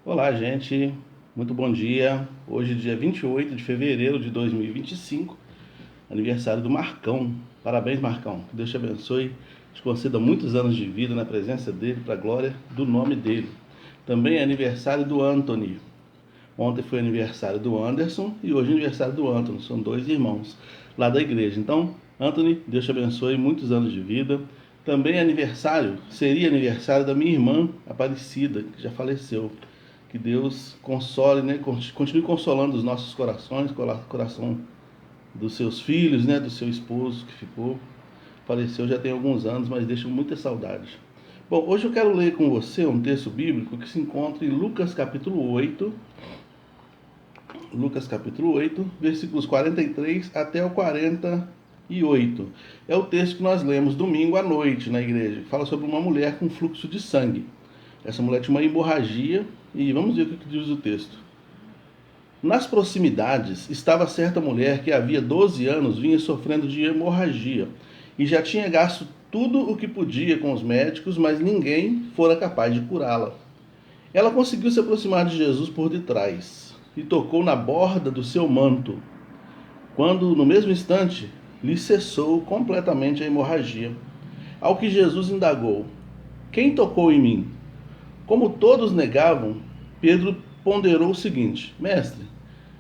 Olá, gente. Muito bom dia. Hoje, dia 28 de fevereiro de 2025, aniversário do Marcão. Parabéns, Marcão. Que Deus te abençoe, te conceda muitos anos de vida na presença dele, para a glória do nome dele. Também é aniversário do Anthony. Ontem foi aniversário do Anderson e hoje é aniversário do Anthony. São dois irmãos lá da igreja. Então, Anthony, Deus te abençoe, muitos anos de vida. Também seria aniversário da minha irmã Aparecida, que já faleceu. Que Deus console, né? Continue consolando os nossos corações, o coração dos seus filhos, né? Do seu esposo que faleceu já tem alguns anos, mas deixa muita saudade. Bom, hoje eu quero ler com você um texto bíblico que se encontra em Lucas capítulo 8, versículos 43 até o 48. É o texto que nós lemos domingo à noite na igreja. Fala sobre uma mulher com fluxo de sangue. Essa mulher tinha uma hemorragia e vamos ver o que diz o texto. Nas proximidades estava certa mulher que havia 12 anos vinha sofrendo de hemorragia e já tinha gasto tudo o que podia com os médicos, mas ninguém fora capaz de curá-la. Ela conseguiu se aproximar de Jesus por detrás e tocou na borda do seu manto, quando no mesmo instante lhe cessou completamente a hemorragia. Ao que Jesus indagou: quem tocou em mim? Como todos negavam, Pedro ponderou o seguinte: mestre,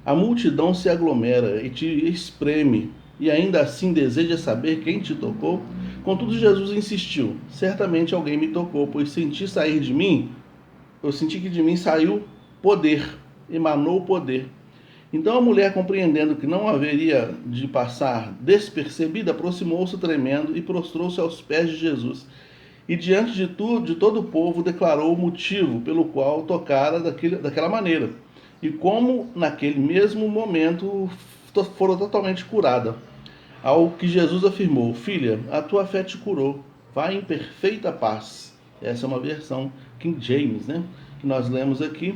a multidão se aglomera e te espreme, e ainda assim deseja saber quem te tocou? Contudo, Jesus insistiu: certamente alguém me tocou, pois eu senti que de mim saiu poder, emanou poder. Então a mulher, compreendendo que não haveria de passar despercebida, aproximou-se tremendo e prostrou-se aos pés de Jesus. E diante de todo o povo declarou o motivo pelo qual tocara daquela maneira, e como naquele mesmo momento foram totalmente curada. Ao que Jesus afirmou: filha, a tua fé te curou, vai em perfeita paz. Essa é uma versão King James, né, que nós lemos aqui.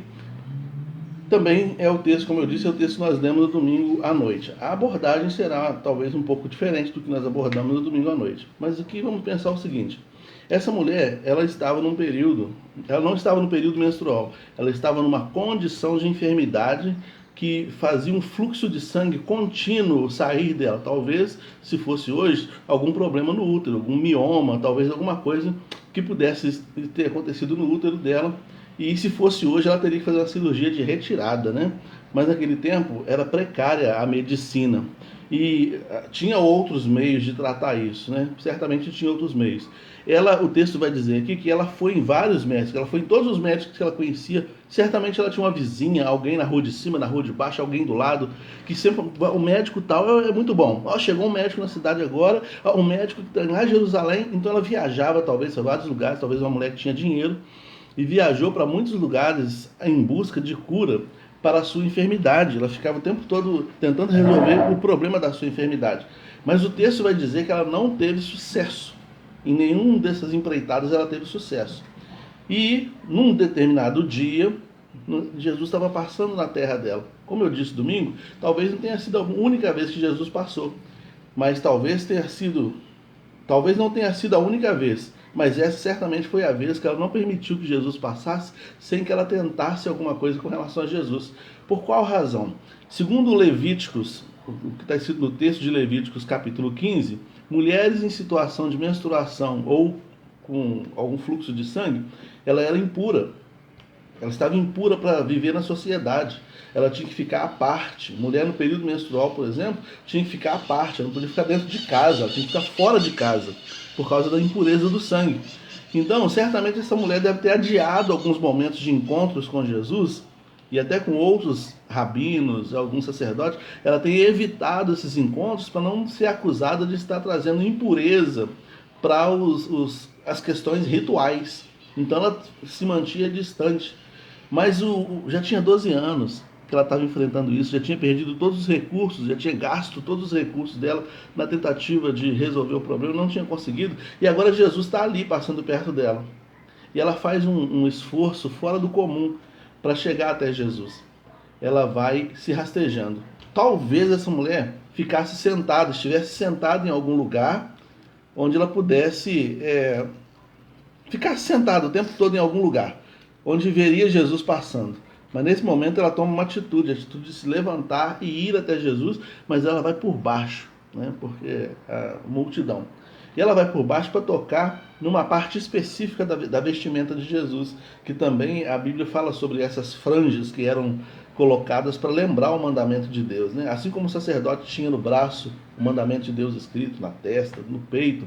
Também é o texto, como eu disse, é o texto que nós lemos no domingo à noite. A abordagem será talvez um pouco diferente do que nós abordamos no domingo à noite. Mas aqui vamos pensar o seguinte: essa mulher, ela não estava no período menstrual, ela estava numa condição de enfermidade que fazia um fluxo de sangue contínuo sair dela. Talvez, se fosse hoje, algum problema no útero, algum mioma, talvez alguma coisa que pudesse ter acontecido no útero dela. E se fosse hoje, ela teria que fazer uma cirurgia de retirada, né? Mas naquele tempo era precária a medicina. E tinha outros meios de tratar isso, né? Certamente tinha outros meios. O texto vai dizer aqui que ela foi em vários médicos, ela foi em todos os médicos que ela conhecia. Certamente ela tinha uma vizinha, alguém na rua de cima, na rua de baixo, alguém do lado, que sempre, o médico tal é muito bom. Chegou um médico na cidade agora, um médico que está lá em Jerusalém, então ela viajava talvez para vários lugares, talvez uma mulher que tinha dinheiro, e viajou para muitos lugares em busca de cura para a sua enfermidade. Ela ficava o tempo todo tentando resolver o problema da sua enfermidade. Mas o texto vai dizer que ela não teve sucesso. Em nenhum dessas empreitadas ela teve sucesso. E num determinado dia, Jesus estava passando na terra dela. Como eu disse domingo, talvez não tenha sido a única vez que Jesus passou, mas talvez não tenha sido a única vez, mas essa certamente foi a vez que ela não permitiu que Jesus passasse sem que ela tentasse alguma coisa com relação a Jesus. Por qual razão? Segundo Levíticos, o que está escrito no texto de Levíticos capítulo 15, mulheres em situação de menstruação ou com algum fluxo de sangue, ela era impura. Ela estava impura para viver na sociedade. Ela tinha que ficar à parte. Mulher no período menstrual, por exemplo, tinha que ficar à parte. Ela não podia ficar dentro de casa, ela tinha que ficar fora de casa, por causa da impureza do sangue. Então, certamente essa mulher deve ter adiado alguns momentos de encontros com Jesus, e até com outros rabinos, alguns sacerdotes. Ela tem evitado esses encontros para não ser acusada de estar trazendo impureza para as questões rituais. Então ela se mantinha distante. Mas já tinha 12 anos que ela estava enfrentando isso, já tinha perdido todos os recursos, já tinha gasto todos os recursos dela na tentativa de resolver o problema, não tinha conseguido, e agora Jesus está ali, passando perto dela. E ela faz um esforço fora do comum para chegar até Jesus. Ela vai se rastejando. Talvez essa mulher estivesse sentada em algum lugar onde ela pudesse ficar sentada o tempo todo em algum lugar. onde veria Jesus passando. Mas nesse momento ela toma uma atitude, a atitude de se levantar e ir até Jesus, mas ela vai por baixo, né? Porque a multidão. E ela vai por baixo para tocar numa parte específica da vestimenta de Jesus, que também a Bíblia fala sobre essas franjas que eram colocadas para lembrar o mandamento de Deus, né? Assim como o sacerdote tinha no braço o mandamento de Deus escrito, na testa, no peito,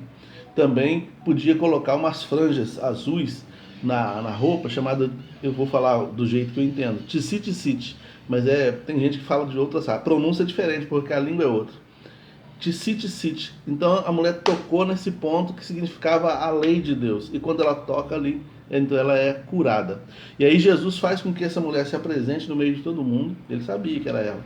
também podia colocar umas franjas azuis na roupa, chamada, eu vou falar do jeito que eu entendo, tzitzit, mas tem gente que fala de outras, a pronúncia é diferente, porque a língua é outra. Tzitzit. Então a mulher tocou nesse ponto que significava a lei de Deus, e quando ela toca ali, então ela é curada. E aí Jesus faz com que essa mulher se apresente no meio de todo mundo, ele sabia que era ela,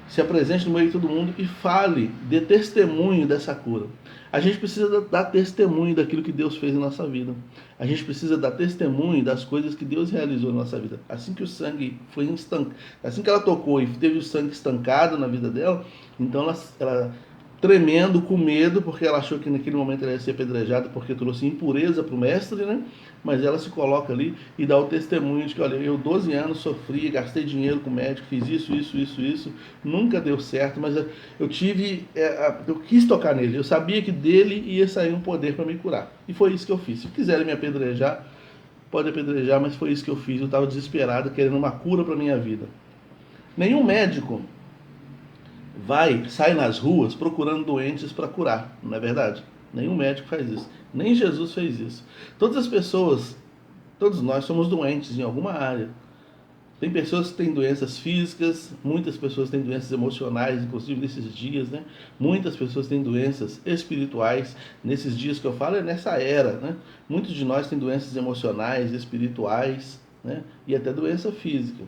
se apresente no meio de todo mundo e fale, dê testemunho dessa cura. A gente precisa dar testemunho daquilo que Deus fez na nossa vida. A gente precisa dar testemunho das coisas que Deus realizou na nossa vida. Assim que o sangue foi estancado, assim que ela tocou e teve o sangue estancado na vida dela, então ela tremendo, com medo, porque ela achou que naquele momento ela ia ser apedrejada porque trouxe impureza para o mestre, né? Mas ela se coloca ali e dá o testemunho de que, olha, eu 12 anos sofri, gastei dinheiro com o médico, fiz isso, nunca deu certo, mas eu quis tocar nele, eu sabia que dele ia sair um poder para me curar. E foi isso que eu fiz. Se quiserem me apedrejar, pode apedrejar, mas foi isso que eu fiz. Eu estava desesperado, querendo uma cura para minha vida. Nenhum médico sai nas ruas procurando doentes para curar, não é verdade? Nenhum médico faz isso. Nem Jesus fez isso. Todas as pessoas, todos nós somos doentes em alguma área. Tem pessoas que têm doenças físicas, muitas pessoas têm doenças emocionais, inclusive nesses dias, né? Muitas pessoas têm doenças espirituais. Nesses dias que eu falo é nessa era, né? Muitos de nós têm doenças emocionais, espirituais, né? E até doença física.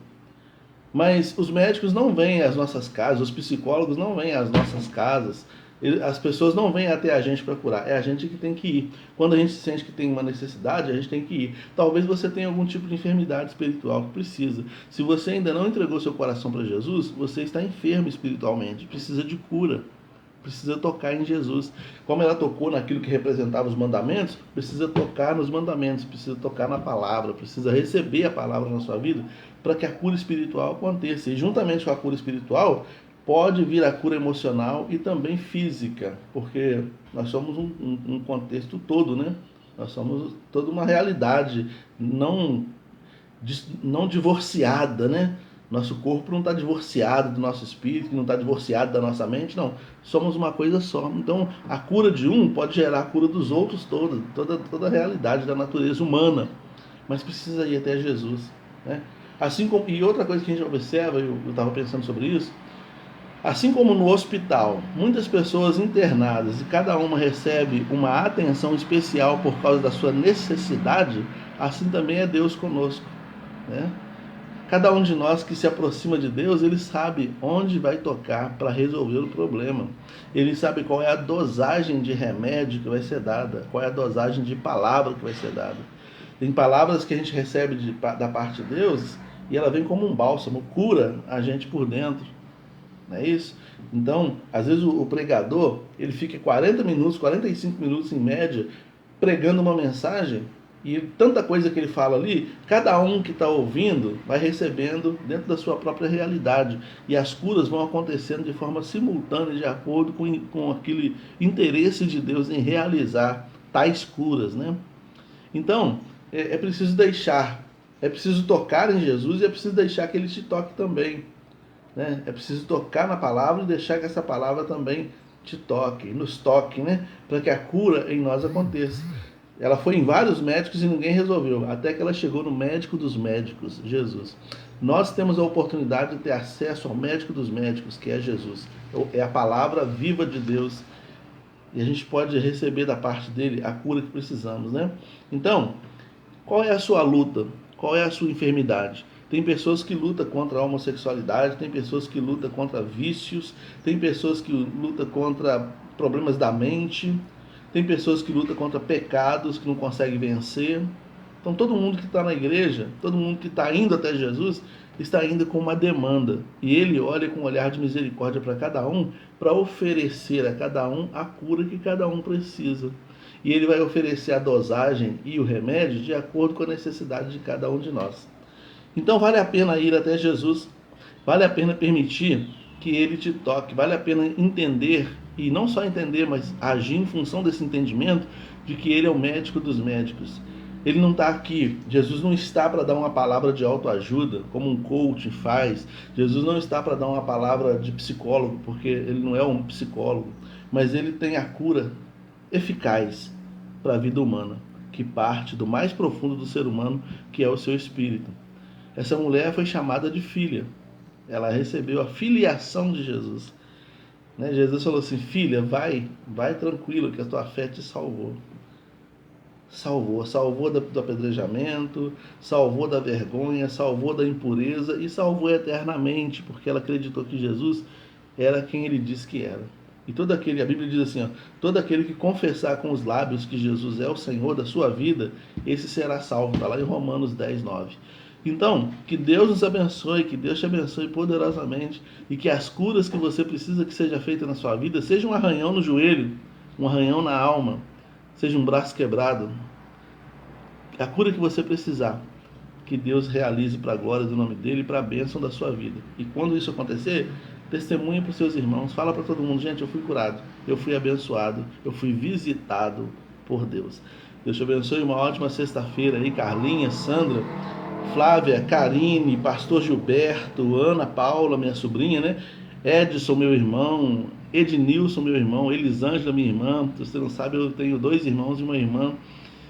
Mas os médicos não vêm às nossas casas, os psicólogos não vêm às nossas casas, as pessoas não vêm até a gente para curar, é a gente que tem que ir. Quando a gente sente que tem uma necessidade, a gente tem que ir. Talvez você tenha algum tipo de enfermidade espiritual que precisa. Se você ainda não entregou seu coração para Jesus, você está enfermo espiritualmente, precisa de cura. Precisa tocar em Jesus. Como ela tocou naquilo que representava os mandamentos, precisa tocar nos mandamentos, precisa tocar na palavra, precisa receber a palavra na sua vida para que a cura espiritual aconteça. E juntamente com a cura espiritual, pode vir a cura emocional e também física, porque nós somos um contexto todo, né? Nós somos toda uma realidade não divorciada, né? Nosso corpo não está divorciado do nosso espírito, não está divorciado da nossa mente, não. Somos uma coisa só. Então, a cura de um pode gerar a cura dos outros toda a realidade da natureza humana. Mas precisa ir até Jesus, né? Assim como, e outra coisa que a gente observa, eu estava pensando sobre isso, assim como no hospital, muitas pessoas internadas e cada uma recebe uma atenção especial por causa da sua necessidade, assim também é Deus conosco, né? Cada um de nós que se aproxima de Deus, ele sabe onde vai tocar para resolver o problema. Ele sabe qual é a dosagem de remédio que vai ser dada, qual é a dosagem de palavra que vai ser dada. Tem palavras que a gente recebe da parte de Deus e ela vem como um bálsamo, cura a gente por dentro. Não é isso? Então, às vezes o pregador, ele fica 40 minutos, 45 minutos em média, pregando uma mensagem, e tanta coisa que ele fala ali, cada um que está ouvindo vai recebendo dentro da sua própria realidade. E as curas vão acontecendo de forma simultânea, de acordo com aquele interesse de Deus em realizar tais curas, né? Então, é preciso é preciso tocar em Jesus e é preciso deixar que ele te toque também, né? É preciso tocar na palavra e deixar que essa palavra também nos toque, né? Para que a cura em nós aconteça. Ela foi em vários médicos e ninguém resolveu, até que ela chegou no médico dos médicos, Jesus. Nós temos a oportunidade de ter acesso ao médico dos médicos, que é Jesus. É a palavra viva de Deus. E a gente pode receber da parte dele a cura que precisamos, né? Então, qual é a sua luta? Qual é a sua enfermidade? Tem pessoas que lutam contra a homossexualidade, tem pessoas que lutam contra vícios, tem pessoas que lutam contra problemas da mente, tem pessoas que lutam contra pecados que não conseguem vencer. Então todo mundo que está na igreja, todo mundo que está indo até Jesus, está indo com uma demanda. E ele olha com um olhar de misericórdia para cada um, para oferecer a cada um a cura que cada um precisa. e ele vai oferecer a dosagem e o remédio de acordo com a necessidade de cada um de nós. Então vale a pena ir até Jesus, vale a pena permitir que ele te toque, vale a pena entender, e não só entender, mas agir em função desse entendimento de que ele é o médico dos médicos. Ele não está aqui, Jesus não está para dar uma palavra de autoajuda, como um coach faz. Jesus não está para dar uma palavra de psicólogo, porque ele não é um psicólogo, mas ele tem a cura eficaz para a vida humana, que parte do mais profundo do ser humano, que é o seu espírito. Essa mulher foi chamada de filha, ela recebeu a filiação de Jesus. Jesus falou assim: filha, vai tranquilo, que a tua fé te salvou. Salvou do apedrejamento, salvou da vergonha, salvou da impureza e salvou eternamente, porque ela acreditou que Jesus era quem ele disse que era. E todo aquele, a Bíblia diz assim, todo aquele que confessar com os lábios que Jesus é o Senhor da sua vida, esse será salvo. Está lá em Romanos 10, 9. Então, que Deus nos abençoe, que Deus te abençoe poderosamente, e que as curas que você precisa que seja feita na sua vida, seja um arranhão no joelho, um arranhão na alma, seja um braço quebrado, a cura que você precisar, que Deus realize para a glória do nome dele e para a bênção da sua vida. E quando isso acontecer, testemunha para os seus irmãos, fala para todo mundo: gente, eu fui curado, eu fui abençoado, eu fui visitado por Deus. Deus te abençoe, uma ótima sexta-feira aí, Carlinha, Sandra, Flávia, Karine, Pastor Gilberto, Ana Paula, minha sobrinha, né? Edson, meu irmão, Ednilson, meu irmão, Elisângela, minha irmã. Se você não sabe, eu tenho 2 irmãos e uma irmã.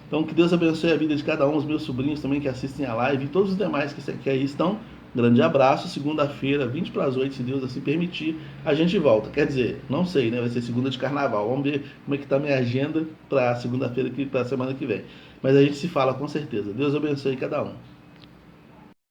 Então, que Deus abençoe a vida de cada um, os meus sobrinhos também que assistem a live e todos os demais que aí estão. Grande abraço, segunda-feira, 20 para as 8, se Deus assim permitir, a gente volta. Quer dizer, não sei, né? Vai ser segunda de carnaval. Vamos ver como é que está minha agenda para segunda-feira, para a semana que vem. Mas a gente se fala com certeza. Deus abençoe cada um.